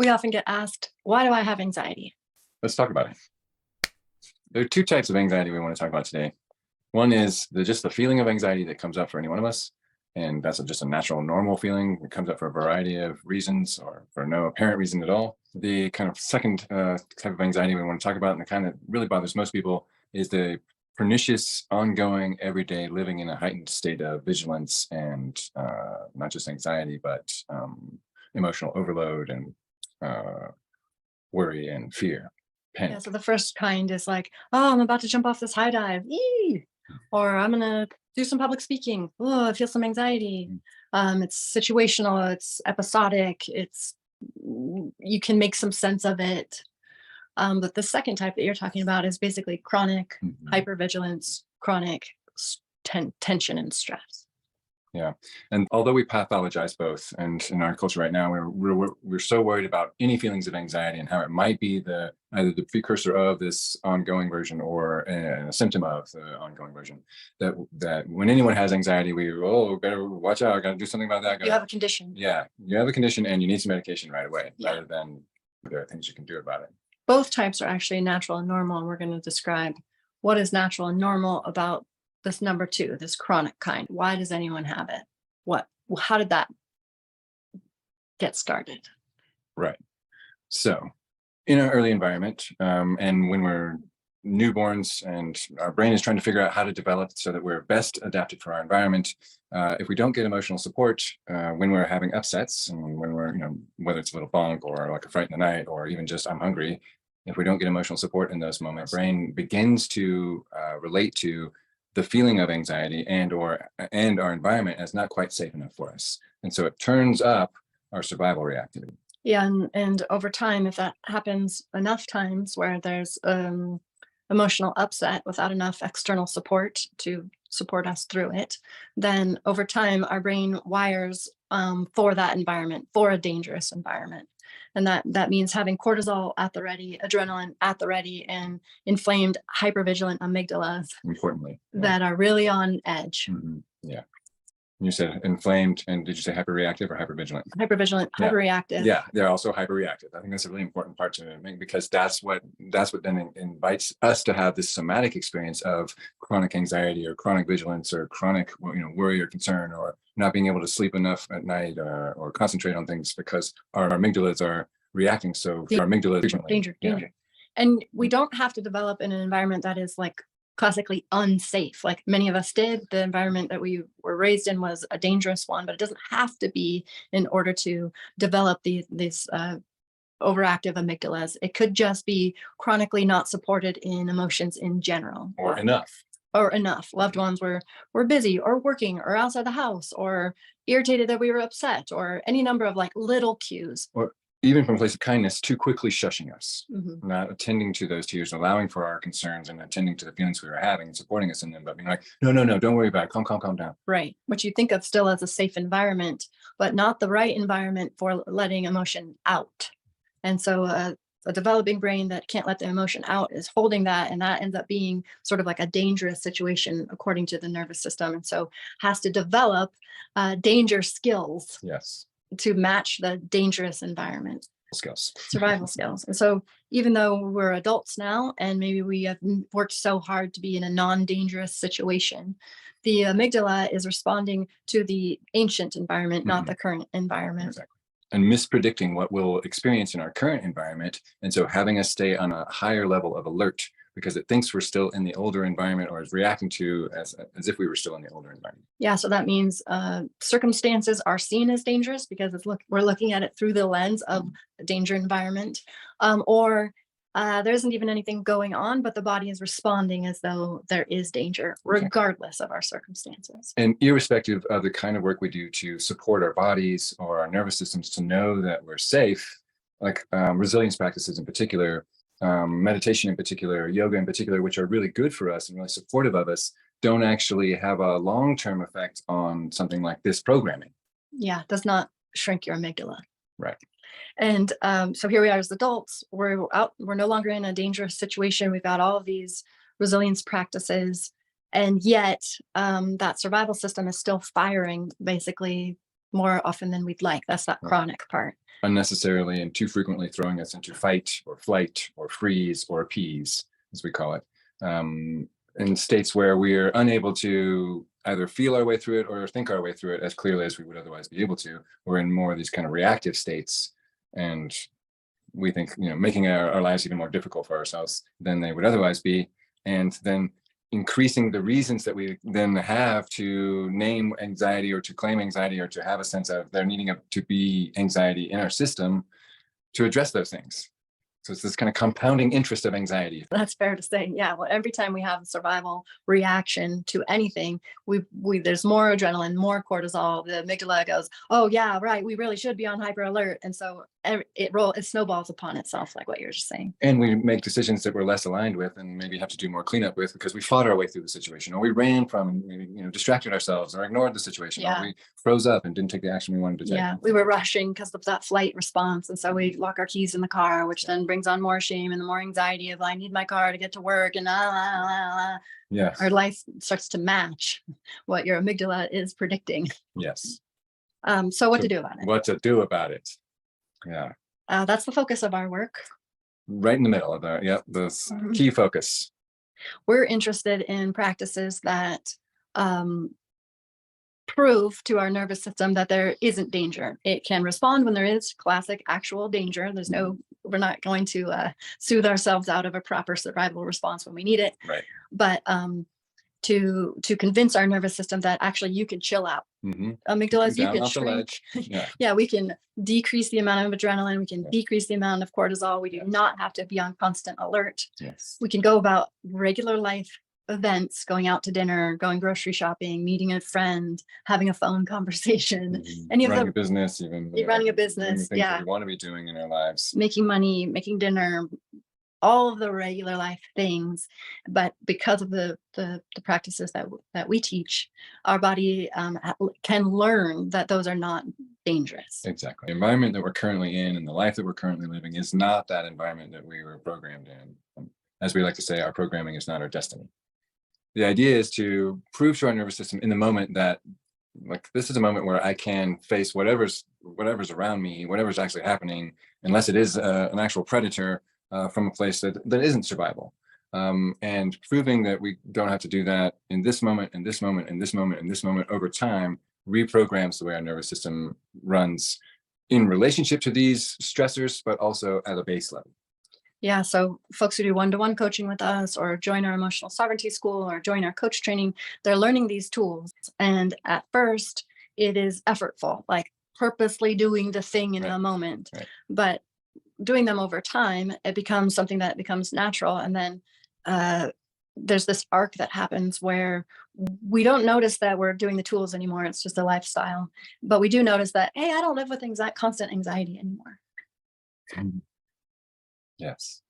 We often get asked, why do I have anxiety? Let's talk about it. There are two types of anxiety we want to talk about today. One is just the feeling of anxiety that comes up for any one of us. And that's just a natural, normal feeling. It comes up for a variety of reasons or for no apparent reason at all. The kind of second type of anxiety we want to talk about, and the kind that really bothers most people, is the pernicious, ongoing, everyday living in a heightened state of vigilance and not just anxiety, but emotional overload and worry and fear, Yeah, panic. so the first kind is like, oh, I'm about to jump off this high dive. Eee! Or I'm gonna do some public speaking. Oh, I feel some anxiety. It's situational, it's episodic, it's you can make some sense of it. But the second type that you're talking about is basically chronic Mhm. hypervigilance, chronic tension and stress. Yeah, and although we pathologize both, and in our culture right now, we're so worried about any feelings of anxiety and how it might be either the precursor of this ongoing version or a symptom of the ongoing version. That when anyone has anxiety, better watch out. Got to do something about that. You have a condition. Yeah, you have a condition and you need some medication right away, Yeah. rather than there are things you can do about it. Both types are actually natural and normal, and we're going to describe what is natural and normal about this number two, this chronic kind. Why does anyone have it? How did that get started? Right. So, in our early environment, and when we're newborns and our brain is trying to figure out how to develop so that we're best adapted for our environment, if we don't get emotional support when we're having upsets and when we're, whether it's a little bonk or like a fright in the night or even just I'm hungry, if we don't get emotional support in those moments, brain begins to relate to the feeling of anxiety and our environment as not quite safe enough for us, and so it turns up our survival reactivity. Yeah, and over time, if that happens enough times where there's emotional upset without enough external support to support us through it, then over time our brain wires for that environment, for a dangerous environment. And that means having cortisol at the ready, adrenaline at the ready, and inflamed hypervigilant amygdalas Importantly, yeah. that are really on edge. Yeah. You said inflamed, and did you say hyperreactive or hypervigilant? Hypervigilant, Yeah. hyperreactive. Yeah, they're also hyperreactive. I think that's a really important part to make, because that's what then invites us to have this somatic experience of chronic anxiety or chronic vigilance or chronic worry or concern, or not being able to sleep enough at night or concentrate on things because our amygdalas are reacting. So our amygdala Danger. And we don't have to develop in an environment that is like classically unsafe, like many of us did. The environment that we were raised in was a dangerous one, but it doesn't have to be in order to develop these overactive amygdalas. It could just be chronically not supported in emotions in general, or enough. Loved ones were busy or working or outside the house or irritated that we were upset, or any number of like little cues. Or even from a place of kindness, too quickly shushing us, Mhm. not attending to those tears, allowing for our concerns and attending to the feelings we were having and supporting us in them, but being like, no, don't worry about it. Calm down. Right. What you think of still as a safe environment, but not the right environment for letting emotion out. And so a developing brain that can't let the emotion out is holding that, and that ends up being sort of like a dangerous situation according to the nervous system. And so has to develop danger skills. Yes. To match the dangerous environment. Skills. Survival skills. And so even though we're adults now and maybe we have worked so hard to be in a non-dangerous situation, the amygdala is responding to the ancient environment, not the current environment. Exactly. And mispredicting what we'll experience in our current environment. And so having us stay on a higher level of alert because it thinks we're still in the older environment, or is reacting to as if we were still in the older environment. Yeah, so that means circumstances are seen as dangerous because we're looking at it through the lens of a danger environment, or there isn't even anything going on, but the body is responding as though there is danger, regardless of our circumstances. And irrespective of the kind of work we do to support our bodies or our nervous systems to know that we're safe, like resilience practices in particular, meditation in particular, yoga in particular, which are really good for us and really supportive of us, don't actually have a long-term effect on something like this programming. Yeah, does not shrink your amygdala. Right. And so here we are as adults. We're no longer in a dangerous situation. We've got all of these resilience practices, and yet that survival system is still firing basically more often than we'd like. That's that Right. chronic part. Unnecessarily and too frequently throwing us into fight or flight or freeze or appease, as we call it, in states where we're unable to either feel our way through it or think our way through it as clearly as we would otherwise be able to. We're in more of these kind of reactive states, and we think, making our lives even more difficult for ourselves than they would otherwise be, and then increasing the reasons that we then have to name anxiety or to claim anxiety or to have a sense of there needing to be anxiety in our system to address those things. So it's this kind of compounding interest of anxiety. That's fair to say. Yeah. Well, every time we have a survival reaction to anything, we there's more adrenaline, more cortisol. The amygdala goes, "Oh yeah, right. We really should be on hyper alert," and so it snowballs upon itself, like what you're just saying. And we make decisions that we're less aligned with and maybe have to do more cleanup with because we fought our way through the situation, or we ran from and maybe, distracted ourselves or ignored the situation, Yeah. or we froze up and didn't take the action we wanted to take. Yeah, we were rushing because of that flight response, and so we lock our keys in the car, which then brings on more shame and the more anxiety of I need my car to get to work, and Yes. our life starts to match what your amygdala is predicting. Yes. So what to do about it? What to do about it? Yeah. That's the focus of our work. Right in the middle of that. Yep. This key focus. We're interested in practices that prove to our nervous system that there isn't danger. It can respond when there is classic actual danger. We're not going to soothe ourselves out of a proper survival response when we need it. Right. But to convince our nervous system that actually you can chill out. Amygdalas, you can shrink. Yeah, we can decrease the amount of adrenaline. We can decrease the amount of cortisol. We do not have to be on constant alert. Yes. We can go about regular life events, going out to dinner, going grocery shopping, meeting a friend, having a phone conversation, running a business, even running a business, things that we want to be doing in our lives, making money, making dinner, all of the regular life things. But because of the practices that we teach, our body can learn that those are not dangerous. Exactly. The environment that we're currently in and the life that we're currently living is not that environment that we were programmed in. As we like to say, our programming is not our destiny. The idea is to prove to our nervous system in the moment that, like, this is a moment where I can face whatever's around me, whatever's actually happening, unless it is an actual predator from a place that isn't survival. And proving that we don't have to do that in this moment, in this moment, in this moment, in this moment over time reprograms the way our nervous system runs in relationship to these stressors, but also at a base level. Yeah, so folks who do one-to-one coaching with us or join our emotional sovereignty school or join our coach training, they're learning these tools. And at first, it is effortful, like purposely doing the thing in the moment. Right. But doing them over time, it becomes something that becomes natural. And then there's this arc that happens where we don't notice that we're doing the tools anymore. It's just a lifestyle. But we do notice that, hey, I don't live with constant anxiety anymore. Yes.